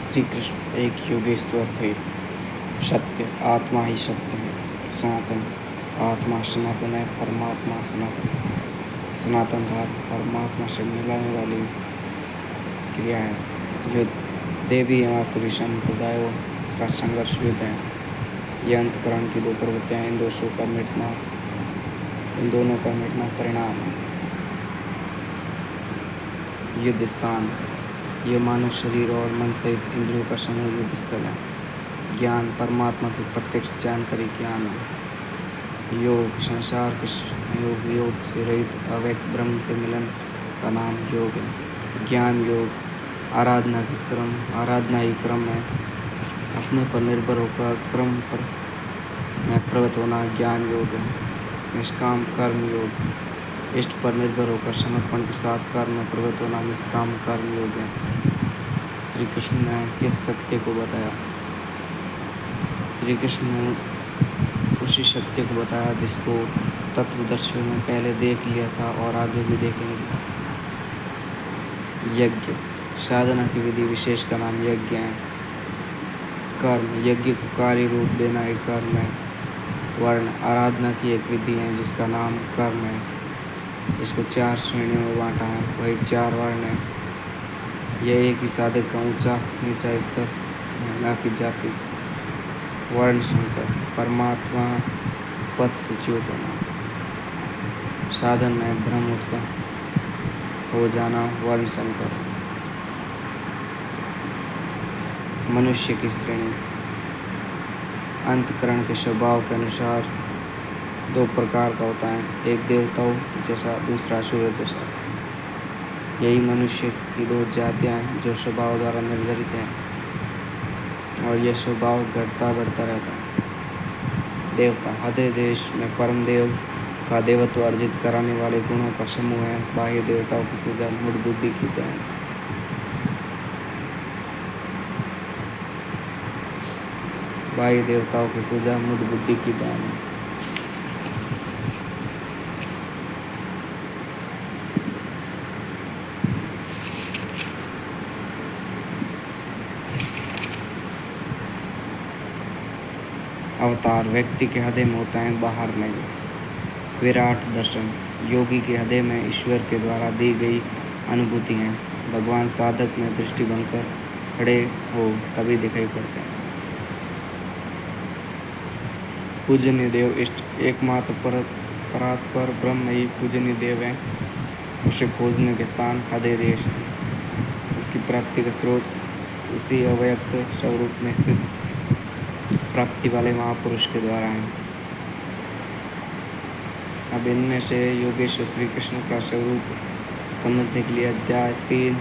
श्री कृष्ण एक योगेश्वर थे। सत्य आत्मा ही सत्य है। सनातन आत्मा सनातन है, परमात्मा सनातन है। सनातन धर्म परमात्मा से मिलाने वाली क्रिया है। युद्ध देवी एवं आसुरी संप्रदायों का संघर्ष युद्ध है। यह अंतकरण की दो प्रवृत्तियां, इन दोनों का मिटना परिणाम है। युद्ध स्थान यह मानव शरीर और मन सहित इंद्रियों का समूह युद्ध स्थल है। ज्ञान परमात्मा की प्रत्यक्ष जानकारी ज्ञान है। योग संसार के योग से रहित अव्यक्त ब्रह्म से मिलन का नाम योग है। ज्ञान योग आराधना ही क्रम है। अपने पर निर्भर होकर क्रम पर में प्रवृत्त होना ज्ञान योग है। निष्काम कर्म योग इष्ट पर निर्भर होकर समर्पण के साथ कर्म में प्रवृत्त होना निष्काम कर्म योग है। श्री कृष्ण ने किस सत्य को बताया? श्री कृष्ण ने उसी सत्य को बताया जिसको तत्वदर्शियों ने पहले देख लिया था और आगे भी देखेंगे। यज्ञ साधना की विधि विशेष का नाम यज्ञ है। कर्म यज्ञ को कार्य रूप देना एक कर्म है। वर्ण आराधना की एक विधि है जिसका नाम कर्म है। इसको 4 श्रेणियों में बांटा है, वही 4 वर्ण है। यह एक ही साधक का ऊंचा नीचा स्तर है, न कि जाति। वर्ण संकर परमात्मा पद से च्युत होना। साधन में भ्रम उत्पन्न हो जाना वर्ण संकर। मनुष्य की श्रेणी अंतकरण के स्वभाव के अनुसार 2 प्रकार का होता है, एक देवताओं जैसा, दूसरा असुर जैसा। यही मनुष्य की 2 जातियां हैं जो स्वभाव द्वारा निर्धारित हैं और यह स्वभाव घटता बढ़ता रहता है। देवता हृदय देश में परम देव का देवत्व अर्जित कराने वाले गुणों का समूह है। बाह्य देवताओं की पूजा मूढ़ बुद्धि की देन। बाह्य देवताओं की पूजा मूढ़ बुद्धि की देन है। अवतार व्यक्ति के हृदय में होता है, बाहर नहीं। विराट दर्शन योगी के हृदय में ईश्वर के द्वारा दी गई अनुभूति है। भगवान साधक में दृष्टि बनकर खड़े हो तभी दिखाई पड़ते हैं। पूजनीय देव इष्ट एकमात्र परात्पर ब्रह्म ही पूजनीय देव है। उसे खोजने के स्थान हृदय देश है। उसकी प्राप्ति का स्रोत उसी अव्यक्त स्वरूप में स्थित प्राप्ति वाले महापुरुष के द्वारा है। अब इनमें से योगेश्वर श्री कृष्ण का स्वरूप समझने के लिए अध्याय 3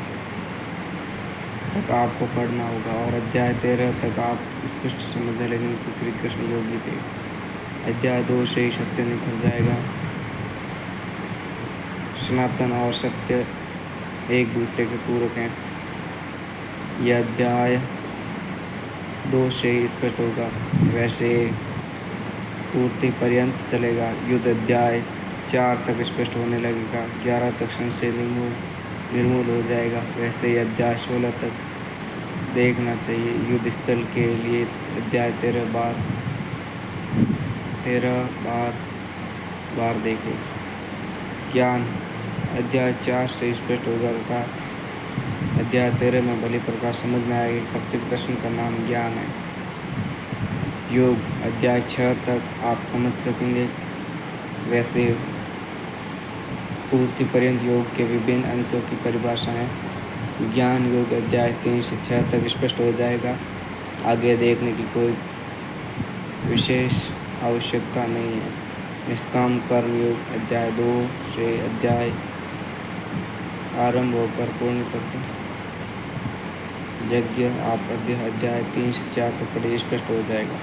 तक आपको पढ़ना होगा और अध्याय 13 तक आप स्पष्ट समझने लगेंगे कि श्री कृष्ण योगी थे। अध्याय 2 से ही सत्य निकल जाएगा। सनातन और सत्य एक दूसरे के पूरक हैं। यह अध्याय 2 से ही स्पष्ट होगा। वैसे पूर्ति पर्यंत चलेगा। युद्ध अध्याय 4 तक स्पष्ट होने लगेगा। 11 तक संशय निर्मूल हो जाएगा। वैसे ही अध्याय 16 तक देखना चाहिए। युद्ध स्थल के लिए अध्याय 13 बार देखें। ज्ञान अध्याय 4 से स्पष्ट होगा तथा अध्याय 13 में भली प्रकार समझ में आएगी। प्रत्येक दर्शन का नाम ज्ञान है। योग अध्याय 6 तक आप समझ सकेंगे। वैसे पूर्ति पर्यंत योग के विभिन्न अंशों की परिभाषा है। ज्ञान योग अध्याय 3 से 6 तक स्पष्ट हो जाएगा। आगे देखने की कोई विशेष आवश्यकता नहीं है। निष्काम कर्म योग अध्याय 2 से अध्याय आरंभ होकर पूर्ण करते यज्ञ आप अध्याय 3 से 4 तक पढ़े, स्पष्ट हो जाएगा।